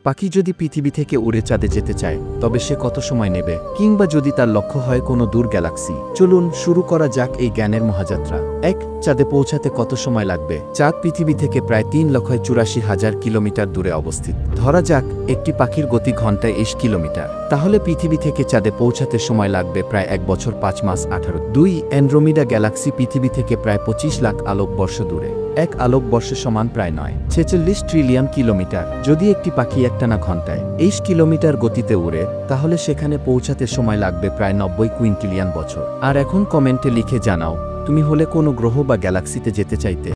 পাখি যদি পৃথিবী থেকে উড়ে চাঁদে যেতে চায় তবে সে কত সময় নেবে, কিংবা যদি তার লক্ষ্য হয় কোনো দূর গ্যালাক্সি? চলুন শুরু করা যাক এই জ্ঞানের মহাযাত্রা। 1. চাঁদে পৌঁছাতে কত সময় লাগবে? চাঁদ পৃথিবী থেকে প্রায় 3,84,000 কিলোমিটার দূরে অবস্থিত। ধরা যাক একটি পাখির গতি ঘন্টায় 20 কিলোমিটার, তাহলে পৃথিবী থেকে চাঁদে পৌঁছাতে সময় লাগবে প্রায় 1 বছর 5 মাস 18। 2. অ্যান্ড্রোমিডা গ্যালাক্সি পৃথিবী থেকে প্রায় 25 লাখ আলোকবর্ষ দূরে। 1 আলোকবর্ষ সমান প্রায় 9.46 ট্রিলিয়ন কিলোমিটার। যদি একটি পাখি একটানা ঘন্টায় 20 কিলোমিটার গতিতে উড়ে, তাহলে সেখানে পৌঁছাতে সময় লাগবে প্রায় 90 কুইন্টিলিয়ন বছর। আর এখন কমেন্টে লিখে জানাও, তুমি হলে কোনো গ্রহ বা গ্যালাক্সিতে যেতে চাইতে।